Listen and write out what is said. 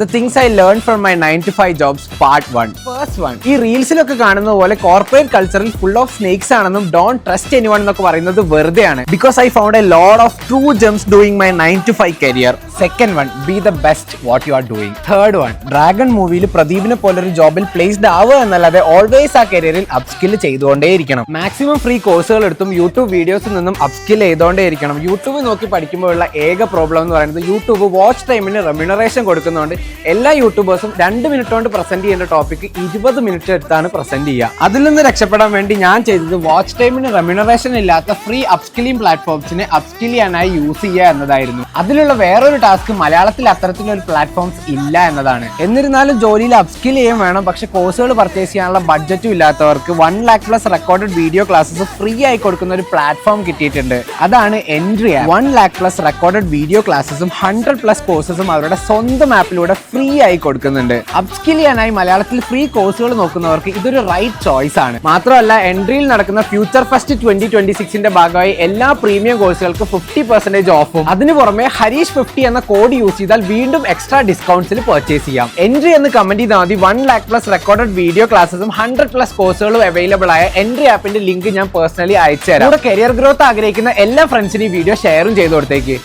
The things I learned from my 9 to 5 jobs part 1. First one. ഈ റീൽസിലൊക്കെ കാണുന്ന പോലെ corporate കൾച്ചറിൽ ഫുൾ ഓഫ് സ്നേക്സ് ആണെന്നും ഡോണ്ട് ട്രസ്റ്റ് എനിവൺ എന്നൊക്കെ പറയുന്നത് വെറുതെയാണ്. Because I found a lot of true Gems doing my 9 to 5 career. Second one, B the best what you are doing. Third one, dragon മൂവിയിൽ പ്രദീപിനെ പോലൊരു ജോബിൽ placed ആവുക എന്നല്ലാതെ always ആ കരിയറിൽ അപ്സ്കിൽ ചെയ്തുകൊണ്ടേയിരിക്കണം. മാക്സിമം ഫ്രീ കോഴ്സുകൾ എടുത്തും യൂട്യൂബ് വീഡിയോസിൽ നിന്നും അപ്സ്കിൽ ചെയ്തുകൊണ്ടേയിരിക്കണം. യൂട്യൂബ് നോക്കി പഠിക്കുമ്പോഴുള്ള ഏക പ്രോബ്ലം എന്ന് പറയുന്നത് യൂട്യൂബ് വാച്ച് ടൈമിന് റെമ്യൂണറേഷൻ കൊടുക്കുന്നതുകൊണ്ട് എല്ലാ യൂട്യൂബേഴ്സും 2 മിനിറ്റ് കൊണ്ട് പ്രസന്റ് ചെയ്യേണ്ട ടോപ്പിക് 20 മിനിറ്റ് എടുത്താണ് പ്രസന്റ് ചെയ്യുക. അതിൽ നിന്ന് രക്ഷപ്പെടാൻ വേണ്ടി ഞാൻ ചെയ്തത് വാച്ച് ടൈമിന് റെമ്യൂണറേഷൻ ഇല്ലാത്ത ഫ്രീ അപ്സ്കില്ലിംഗ് പ്ലാറ്റ്ഫോംസിനെ അപ്സ്കിൽ ചെയ്യാനായി യൂസ് ചെയ്യുക എന്നതായിരുന്നു. അതിലുള്ള വേറൊരു ടാസ്ക് മലയാളത്തിൽ അത്തരത്തിലൊരു പ്ലാറ്റ്ഫോംസ് ഇല്ല എന്നതാണ്. എന്നിരുന്നാലും ജോലിയിൽ അപ്സ്കിൽ ചെയ്യാൻ വേണം, പക്ഷെ കോഴ്സുകൾ പർച്ചേസ് ചെയ്യാനുള്ള ബഡ്ജറ്റും ഇല്ലാത്തവർക്ക് 1 lakh plus recorded video classes free ആയി കൊടുക്കുന്ന ഒരു പ്ലാറ്റ്ഫോം കിട്ടിയിട്ടുണ്ട്. അതാണ് entry app. 1 lakh plus recorded video ക്ലാസ്സസും 100+ കോഴ്സസും അവരുടെ സ്വന്തം ആപ്പിലൂടെ ഫ്രീ ആയി കൊടുക്കുന്നുണ്ട്. അപ്സ്കിൽ ചെയ്യാനായി മലയാളത്തിൽ ഫ്രീ കോഴ്സുകൾ നോക്കുന്നവർക്ക് ഇതൊരു റൈറ്റ് ചോയ്സ് ആണ്. മാത്രമല്ല എൻട്രിയിൽ നടക്കുന്ന ഫ്യൂച്ചർ ഫെസ്റ്റ് 2026ന്റെ ഭാഗമായി എല്ലാ പ്രീമിയം കോഴ്സുകൾക്ക് 50% ഓഫും, അതിന് പുറമെ ഹരീഷ് 50 എന്ന കോഡ് യൂസ് ചെയ്താൽ വീണ്ടും എക്സ്ട്രാ ഡിസ്കൗണ്ട്സിൽ പർച്ചേസ് ചെയ്യാം. എൻട്രി എന്ന് കമന്റ് ചെയ്താൽ മതി. 1 lakh plus റെക്കോർഡഡ് വീഡിയോ ക്ലാസ്സസും 100+ കോഴ്സുകളും അവൈലബിൾ ആയ എൻട്രി ആപ്പിന്റെ ലിങ്ക് ഞാൻ പേഴ്സണലി അയച്ചുതരാം. ഇവിടെ കരിയർ ഗ്രോത്ത് ആഗ്രഹിക്കുന്ന എല്ലാ ഫ്രണ്ട്സിനും ഈ വീഡിയോ ഷെയറും ചെയ്ത് കൊടുത്തേക്ക്.